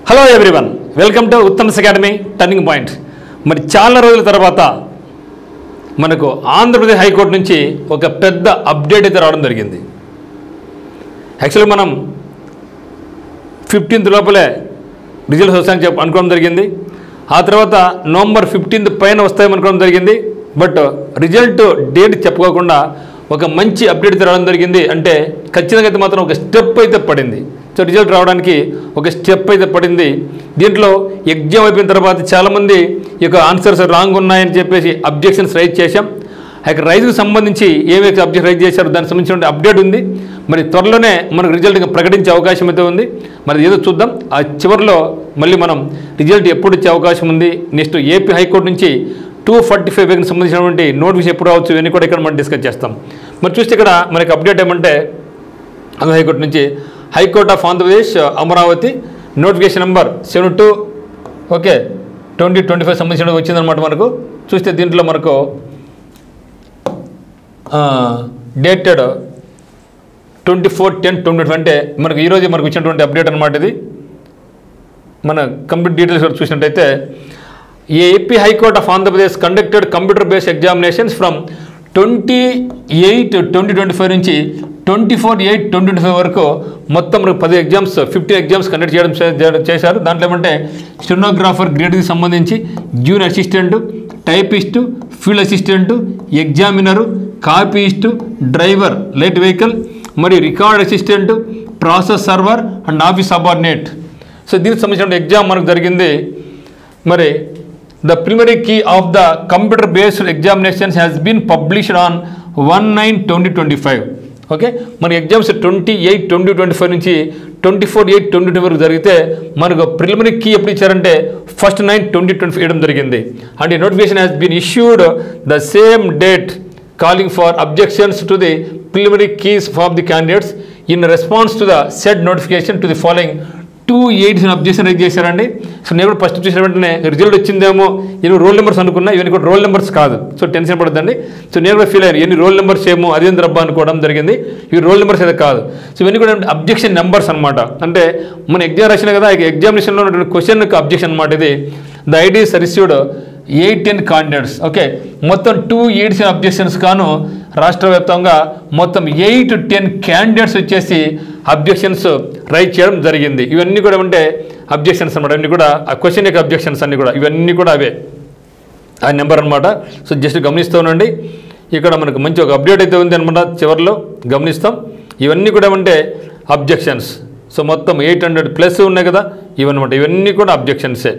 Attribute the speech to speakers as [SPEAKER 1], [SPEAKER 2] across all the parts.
[SPEAKER 1] Hello everyone, welcome to Uttam's academy turning point. మరి చాలా రోజుల తర్వాత మనకు ఆంధ్రప్రదేశ్ హైకోర్టు నుంచి ఒక పెద్ద అప్డేట్ అయితే రావడం జరిగింది. యాక్చువల్గా మనం 15th లోపలే రిజల్ట్స్ వస్తాయని అనుకోవడం జరిగింది. ఆ తర్వాత నవంబర్ 15th పైన వస్తాయని అనుకోవడం జరిగింది. బట్ రిజల్ట్ డేట్ చెప్పుకోకుండా ఒక మంచి అప్డేట్ రావడం జరిగింది. అంటే ఖచ్చితంగా అయితే మాత్రం ఒక స్టెప్ అయితే పడింది. సో రిజల్ట్ రావడానికి ఒక స్టెప్ అయితే పడింది. దీంట్లో ఎగ్జామ్ అయిపోయిన తర్వాత చాలామంది ఈ యొక్క ఆన్సర్స్ రాంగ్ ఉన్నాయని చెప్పేసి అబ్జెక్షన్స్ రైజ్ చేశాం. ఆ యొక్క రైజ్కి సంబంధించి ఏవైతే అబ్జెక్షన్ రైజ్ చేశారో దానికి సంబంధించిన అప్డేట్ ఉంది. మరి త్వరలోనే మనకు రిజల్ట్ ప్రకటించే అవకాశం అయితే ఉంది. మరి ఏదో చూద్దాం. ఆ చివరిలో మళ్ళీ మనం రిజల్ట్ ఎప్పుడు వచ్చే అవకాశం ఉంది, నెక్స్ట్ ఏపీ హైకోర్టు నుంచి 245 వేకి సంబంధించినటువంటి నోటిఫికేషన్ ఎప్పుడు రావచ్చు ఇవన్నీ కూడా ఇక్కడ మనం డిస్కస్ చేస్తాం. మరి చూస్తే ఇక్కడ మనకి అప్డేట్ ఏమంటే ఆంధ్ర హైకోర్టు నుంచి high court of Andhra Pradesh Amaravati notification number 72 2025 సంబంధించిన వచ్చిందనమాట. మనకు చూస్తే దీంట్లో మనకు డేటెడ్ 24/10/2025 అంటే మనకు ఈరోజు మనకు ఇచ్చినటువంటి అప్డేట్ అనమాట. ఇది మన కంప్లీట్ డీటెయిల్స్ చూసినట్టయితే AP high court of Andhra Pradesh conducted computer based examinations from 28/2025 నుంచి 24/8/2025 వరకు మొత్తం 10 ఎగ్జామ్స్ 15 ఎగ్జామ్స్ కండక్ట్ చేశారు. దాంట్లో ఏమంటే స్టెనోగ్రాఫర్ గ్రేడ్కి సంబంధించి junior assistant, typist, field assistant, examiner, copyist, driver light vehicle, మరియు record assistant, process server and office subordinate. So దీనికి సంబంధించిన ఎగ్జామ్ మనకు జరిగింది. మరి the preliminary key of the computer based examinations has been published on 1/9/2025. Okay, మన exams 28/2025 నుంచి 24/8/2025 వరకు జరిగితే మనకు ప్రిలిమినరీ కీ ఎప్పుడు ఇచ్చారంటే 1/9/2025 ఇవ్వడం జరిగింది. అండ్ ఈ notification has been issued the same date calling for objections to the preliminary keys of the candidates in response to the said notification to the following 2 8 objection raise చేశారండి. So నేను కూడా first చూసిన వెంటనే result వచ్చిందేమో ఇవి role numbers అనుకున్నా, ఇవన్నీ కూడా రోల్ నెంబర్స్ కాదు. సో టెన్షన్ పడద్దండి. సో నేను కూడా ఫీల్ అయ్యాను ఎన్ని రోల్ నెంబర్స్ ఏమో అదేంద్ర అబ్బా అనుకోవడం జరిగింది. ఇవి రోల్ నెంబర్స్ అయితే కాదు. సో ఇవన్నీ కూడా అబ్జెక్షన్ నెంబర్స్ అనమాట. అంటే మన ఎగ్జామ్ రాసిన కదా, ఎగ్జామినేషన్లో ఉన్నటువంటి క్వశ్చన్ యొక్క అబ్జెక్షన్ అనమాట ఇది. The IDs received 18 candidates. Okay, మొత్తం 2 8 అబ్జెక్షన్స్ కాను రాష్ట్ర వ్యాప్తంగా మొత్తం 8-10 క్యాండిడేట్స్ వచ్చేసి అబ్జెక్షన్స్ రైజ్ చేయడం జరిగింది. ఇవన్నీ కూడా అంటే అబ్జెక్షన్స్ అనమాట. ఇవన్నీ కూడా ఆ క్వశ్చన్ యొక్క అబ్జెక్షన్స్ అన్నీ కూడా ఇవన్నీ కూడా అవే ఆ నెంబర్ అనమాట. సో జస్ట్ గమనిస్తూ ఉండండి. ఇక్కడ మనకు మంచి ఒక అప్డేట్ అయితే ఉంది అనమాట. చివరిలో గమనిస్తాం. ఇవన్నీ కూడా అంటే అబ్జెక్షన్స్. సో మొత్తం 800+ ఉన్నాయి కదా ఇవన్నమాట. ఇవన్నీ కూడా అబ్జెక్షన్సే.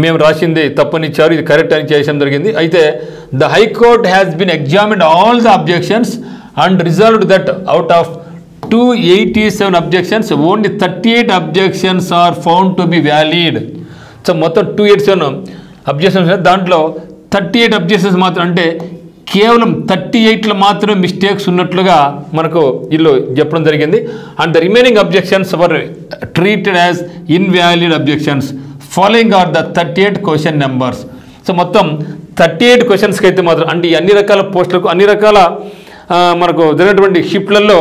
[SPEAKER 1] మేము రాసింది తప్పనిచ్చారు, ఇది కరెక్ట్ అని చేయడం జరిగింది. అయితే the high court has been examined all the objections and resolved that out of 287 objections only 38 objections are found to be valid. So మొత్తం 287 అబ్జెక్షన్స్, దాంట్లో 38 అబ్జెక్షన్స్ మాత్రం అంటే కేవలం 38లో మాత్రమే మిస్టేక్స్ ఉన్నట్లుగా మనకు వీళ్ళు చెప్పడం జరిగింది. And the remaining objections were treated as invalid objections following are the 38 question numbers. So మొత్తం 38 క్వశ్చన్స్కి అయితే మాత్రం అంటే ఈ అన్ని రకాల పోస్టులకు అన్ని రకాల మనకు జరిగినటువంటి షిఫ్ట్లలో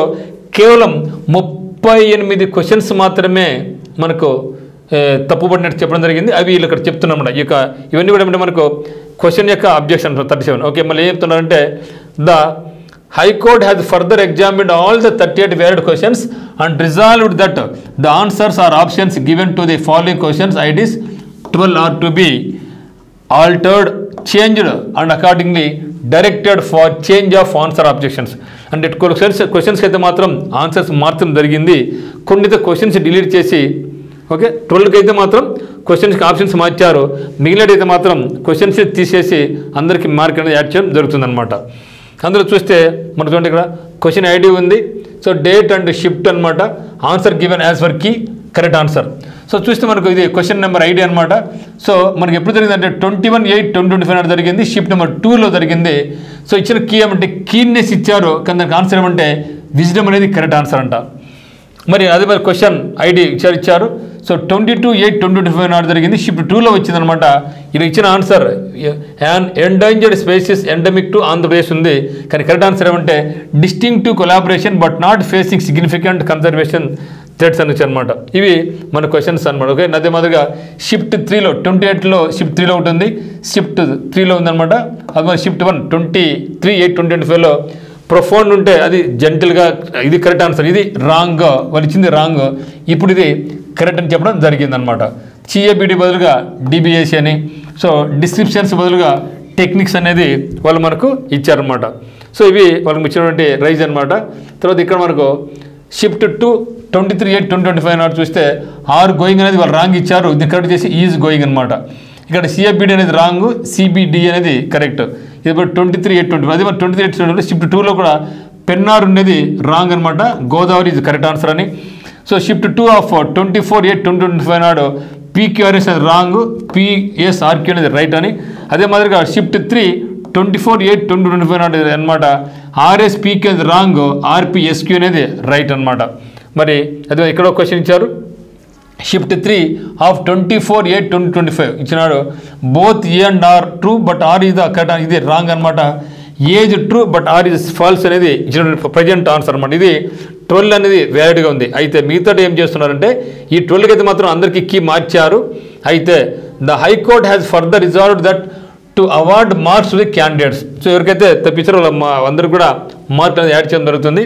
[SPEAKER 1] కేవలం 38 క్వశ్చన్స్ మాత్రమే మనకు తప్పుపడినట్టు చెప్పడం జరిగింది. అవి వీళ్ళు ఇక్కడ చెప్తున్నామన్నమాట. ఈ యొక్క ఇవన్నీ కూడా ఏమంటే మనకు క్వశ్చన్ యొక్క అబ్జెక్షన్ 37. ఓకే, మళ్ళీ ఏం చెప్తున్నారంటే the high court has further examined all the 38 valid questions and resolved that the answers are options given to the following questions IDs 12 are to be altered, changed and accordingly directed for change of answer objections. అంటే క్వశ్చన్స్కి అయితే మాత్రం answers మార్చడం జరిగింది. కొన్నితో questions delete చేసి okay 12కి అయితే మాత్రం క్వశ్చన్స్కి ఆప్షన్స్ మార్చారు. మిగిలినట్టయితే మాత్రం క్వశ్చన్స్ తీసేసి అందరికీ మార్క్ అనేది యాడ్ చేయడం జరుగుతుందన్నమాట. అందులో చూస్తే మనకు చూడండి ఇక్కడ క్వశ్చన్ ఐడి ఉంది. సో డేట్ అండ్ షిఫ్ట్ అనమాట. Answer given as per key correct answer. So చూస్తే మనకు ఇది క్వశ్చన్ నెంబర్ ఐడి అనమాట. సో మనకి ఎప్పుడు జరిగిందంటే 21/8/2025 జరిగింది. షిఫ్ట్ నెంబర్ 2లో జరిగింది. సో ఇచ్చిన కీ ఏమంటే కీనెస్ ఇచ్చారు, కానీ దానికి ఆన్సర్ ఏమంటే విజ్డమ్ అనేది కరెక్ట్ ఆన్సర్ అంట. మరి అదే మరి క్వశ్చన్ ఐడి ఇచ్చారు. సో 22/8/2025 జరిగింది. షిఫ్ట్ 2లో వచ్చిందనమాట. ఇది ఇచ్చిన answer endangered species endemic to Andhra Pradesh ఉంది. కానీ కరెక్ట్ ఆన్సర్ ఏమంటే distinctive collaboration but not facing significant conservation threads అని అనమాట. ఇవి మన క్వశ్చన్స్ అనమాట. ఓకే, అదే మాదిరిగా షిఫ్ట్ 3లో 28లో షిఫ్ట్ 3లో ఒకటి ఉంది, షిఫ్ట్ 3లో ఉందన్నమాట. అది షిఫ్ట్ 1 23/8/2025లో ప్రొఫౌండ్ ఉంటే అది జెంటిల్గా ఇది కరెక్ట్ ఆన్సర్, ఇది రాంగ్, వాళ్ళు ఇచ్చింది రాంగ్, ఇప్పుడు ఇది కరెక్ట్ అని చెప్పడం జరిగిందనమాట. సిఏబిడి బదులుగా డిబిఎస్సి అని, సో డిస్క్రిప్షన్స్ బదులుగా టెక్నిక్స్ అనేది వాళ్ళు మనకు ఇచ్చారనమాట. సో ఇవి వాళ్ళకి ఇచ్చినటువంటి రైజ్ అనమాట. తర్వాత ఇక్కడ మనకు షిఫ్ట్ 2 23/8/2025 నాడు చూస్తే ఆర్ గోయింగ్ అనేది వాళ్ళు రాంగ్ ఇచ్చారు, ఇది కరెక్ట్ చేసి ఈజ్ గోయింగ్ అనమాట. ఇక్కడ సిఎఫ్బిడి అనేది రాంగ్, సిబిడి అనేది కరెక్ట్. ఇది 23/8/20, అదే మరి 23/8/20 షిఫ్ట్ 2లో కూడా పెన్నార్ ఉండేది రాంగ్ అనమాట, గోదావరి ఇది కరెక్ట్ ఆన్సర్ అని. సో షిఫ్ట్ 2 ఆఫ్ 24/8/2025 నాడు పీక్యూఆర్ఎస్ అనేది రాంగ్, పిఎస్ఆర్క్యూ అనేది రైట్ అని. అదే మాదిరిగా షిఫ్ట్ 3 24/8/2025 నాడు అనమాట ఆర్ఎస్పీక్యూ అనేది రాంగ్, ఆర్పిఎస్క్యూ అనేది రైట్ అనమాట. మరి అదే ఇక్కడ ఒక క్వశ్చన్ ఇచ్చారు, షిఫ్ట్ 3 ఆఫ్ 24/8/2025 ఇచ్చినాడు, both A and R true but R is the correct, ఇది రాంగ్ అనమాట. A's true but R is false అనేది ఇచ్చిన ప్రజెంట్ ఆన్సర్ అనమాట. ఇది 12 అనేది వ్యాలిడ్గా ఉంది. అయితే మిగతా ఏం చేస్తున్నారంటే ఈ 12కి అయితే మాత్రం అందరికీ కీ మార్చారు. అయితే the high court has further resolved that to award marks to the candidates. So ఎవరికైతే తప్పించారో అందరూ కూడా మార్క్ అనేది యాడ్ చేయడం జరుగుతుంది.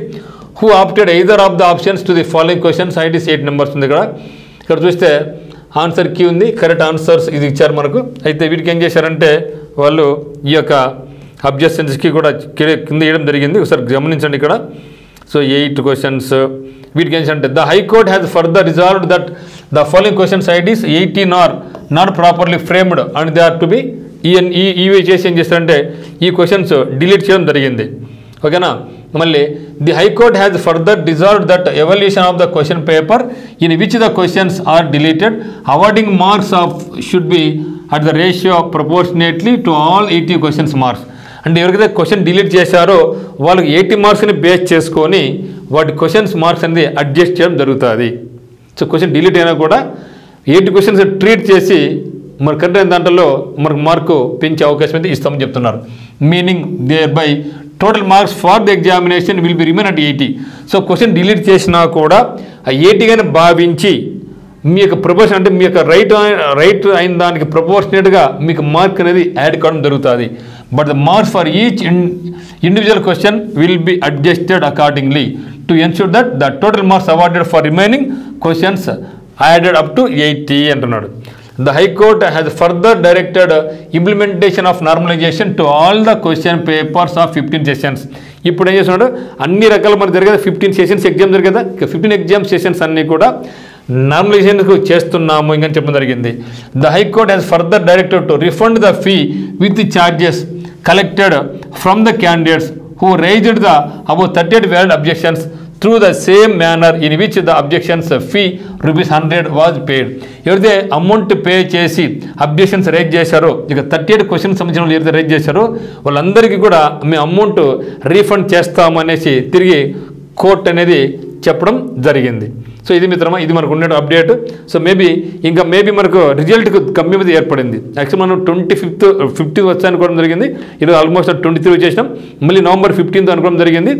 [SPEAKER 1] Who opted either of the options to the following questions, ITs 8 numbers ఉంది. ఇక్కడ చూస్తే ఆన్సర్ కీ ఉంది, కరెక్ట్ ఆన్సర్స్ ఇది ఇచ్చారు మనకు. అయితే వీటికి ఏం చేశారంటే వాళ్ళు ఈ యొక్క అబ్జెక్షన్స్కి కూడా కింద వేయడం జరిగింది, ఒకసారి గమనించండి ఇక్కడ. సో 8 క్వశ్చన్స్ వీటికి ఏం అంటే the high court has further resolved that the following questions IDs 18 are not properly framed and they are to be ఈవీ చేసి ఏం చేస్తారంటే ఈ క్వశ్చన్స్ డిలీట్ చేయడం జరిగింది. ఓకేనా. మళ్ళీ the high court has further resolved that evaluation of the question paper in which the questions are deleted awarding marks of should be at the ratio proportionately to all 80 questions marks. అంటే ఎవరికైతే question delete చేశారో వాళ్ళకి 80 మార్క్స్ని base చేసుకొని వాటి questions marks అనేది adjust చేయడం జరుగుతుంది. So question delete అయినా కూడా 80 క్వశ్చన్స్ ట్రీట్ చేసి మరి కరెక్ట్ అయిన దాంట్లో మనకు మార్కు పెంచే అవకాశం అయితే ఇస్తామని చెప్తున్నారు. Meaning thereby total marks for the examination will be remain at 80. So question delete చేసినా కూడా ఆ 80గానే భావించి మీ యొక్క ప్రపోర్షన్ అంటే మీ యొక్క రైట్ అయిన దానికి ప్రపోర్షనేట్గా మీకు మార్క్ అనేది యాడ్ కావడం జరుగుతుంది. But the marks for each individual question will be adjusted accordingly to ensure that the total marks awarded for remaining questions added up to 80 అంటున్నాడు. The High Court has further directed implementation of normalization to all the question papers of 15 sessions. ఇప్పుడు ఏం చేస్తున్నాడు, అన్ని రకాల మనకు జరిగేది 15 sessions exam జరిగేదా, 15 exam sessions అన్నీ కూడా నార్మలైజేషన్కు చేస్తున్నాము ఇంకని చెప్పడం జరిగింది. The high court has further directed to refund the fee with the charges collected from the candidates who raised the above 38 valid objections through the same manner in which the objections fee ₹100 was paid. ఎవరైతే amount pay చేసి objections rise చేశారో, ఇక 38 questions సంబంధించిన వాళ్ళు ఎవరైతే rise చేశారో వాళ్ళందరికీ కూడా మేము అమౌంట్ రీఫండ్ చేస్తామనేసి తిరిగి కోర్ట్ అనేది చెప్పడం జరిగింది. సో ఇది మిత్రమా, ఇది మనకు ఉన్న అప్డేట్. సో మేబీ మనకు రిజల్ట్కి గమ్యం ఏర్పడింది. యాక్చువల్ మనం 15 వచ్చా అనుకోవడం జరిగింది, ఈరోజు ఆల్మోస్ట్ 23 వచ్చేసినాం. మళ్ళీ నవంబర్ 15 అనుకోవడం జరిగింది,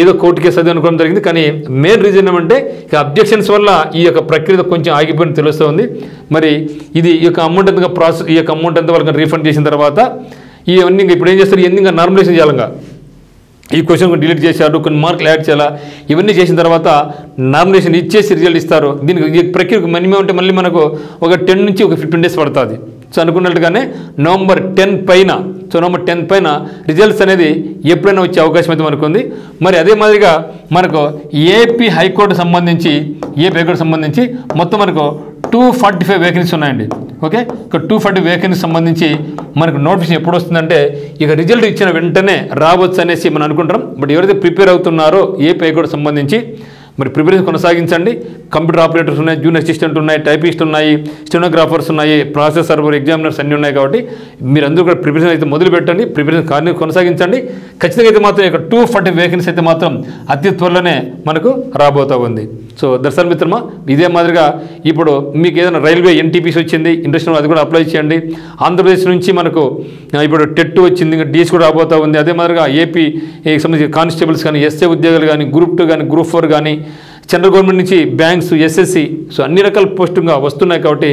[SPEAKER 1] ఏదో కోర్టు కేసు అది అనుకోవడం జరిగింది. కానీ మెయిన్ రీజన్ ఏమంటే ఇక అబ్జెక్షన్స్ వల్ల ఈ యొక్క ప్రక్రియ కొంచెం ఆగిపోయిన తెలుస్తుంది. మరి ఇది ఈ యొక్క అమౌంట్ ఎంత ప్రాసెస్, ఈ యొక్క అమౌంట్ ఎంత వాళ్ళకి రీఫండ్ చేసిన తర్వాత ఇవన్నీ ఇప్పుడు ఏం చేస్తారు, ఇవన్నీ నార్మలైజేషన్ చేయాలంగా. ఈ క్వశ్చన్ డిలీట్ చేశారు, కొన్ని మార్కులు యాడ్ చేయాలా, ఇవన్నీ చేసిన తర్వాత నామినేషన్ ఇచ్చేసి రిజల్ట్ ఇస్తారు. దీనికి ప్రక్రియకు మినిమం అంటే మళ్ళీ మనకు ఒక 10 నుంచి ఒక 15 డేస్ పడుతుంది. సో అనుకున్నట్టుగానే నవంబర్ 10 పైన రిజల్ట్స్ అనేది ఎప్పుడైనా వచ్చే అవకాశం అయితే మనకు ఉంది. మరి అదే మాదిరిగా మనకు ఏపీ హైకోర్టు సంబంధించి మొత్తం మనకు 245 వేకెన్సీస్ ఉన్నాయండి. ఓకే, ఇక 240 వేకెన్సీ సంబంధించి మనకు నోటిఫికేషన్ ఎప్పుడు వస్తుందంటే ఇక రిజల్ట్ ఇచ్చిన వెంటనే రావచ్చు అనేసి మనం అనుకుంటాం. బట్ ఎవరైతే ప్రిపేర్ అవుతున్నారో ఏపీ హైకోర్టు సంబంధించి మరి ప్రిపరేషన్ కొనసాగించండి. కంప్యూటర్ ఆపరేటర్స్ ఉన్నాయి, జూనియర్ అసిస్టెంట్ ఉన్నాయి, టైపిస్ట్ ఉన్నాయి, స్టెనోగ్రాఫర్స్ ఉన్నాయి, ప్రాసెస్ సర్వర్ ఎగ్జామినర్స్ అన్నీ ఉన్నాయి. కాబట్టి మీరందరూ కూడా ప్రిపరేషన్ అయితే మొదలు పెట్టండి, ప్రిపరేషన్ కొనసాగించండి. ఖచ్చితంగా అయితే మాత్రం ఇక 240 వేకెన్సీ అయితే మాత్రం అతి త్వరలోనే మనకు రాబోతూ ఉంది. సో దర్శన మిత్రమా, ఇదే మాదిరిగా ఇప్పుడు మీకు ఏదైనా రైల్వే ఎన్టీపీసీ వచ్చింది, ఇంట్రెస్ట్ అది కూడా అప్లై చేయండి. ఆంధ్రప్రదేశ్ నుంచి మనకు ఇప్పుడు టెట్ వచ్చింది, ఇంకా డీఎస్ కూడా రాబోతూ ఉంది. అదే మాదిరిగా ఏపీ సంబంధించిన కానిస్టేబుల్స్ కానీ, ఎస్ఏ ఉద్యోగాలు కానీ, గ్రూప్ 2 కానీ, గ్రూప్ 4 కానీ, సెంట్రల్ గవర్నమెంట్ నుంచి బ్యాంక్స్, ఎస్ఎస్సి, సో అన్ని రకాల పోస్టుగా వస్తున్నాయి. కాబట్టి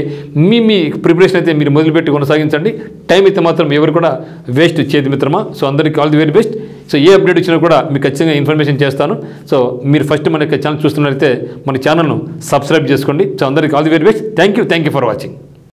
[SPEAKER 1] మీ ప్రిపరేషన్ అయితే మీరు మొదలుపెట్టి కొనసాగించండి. టైం అయితే మాత్రం ఎవరు కూడా వేస్ట్ చేయదు మిత్రమా. సో అందరికీ all the very best. So A update వచ్చినా కూడా మీకు ఖచ్చితంగా ఇన్ఫర్మేషన్ చేస్తాను. సో మీరు ఫస్ట్ మన ఛానల్ చూస్తున్నట్లయితే మన ఛానల్ను సబ్స్క్రైబ్ చేసుకోండి. సో అందరికీ all the very best. Thank you for watching.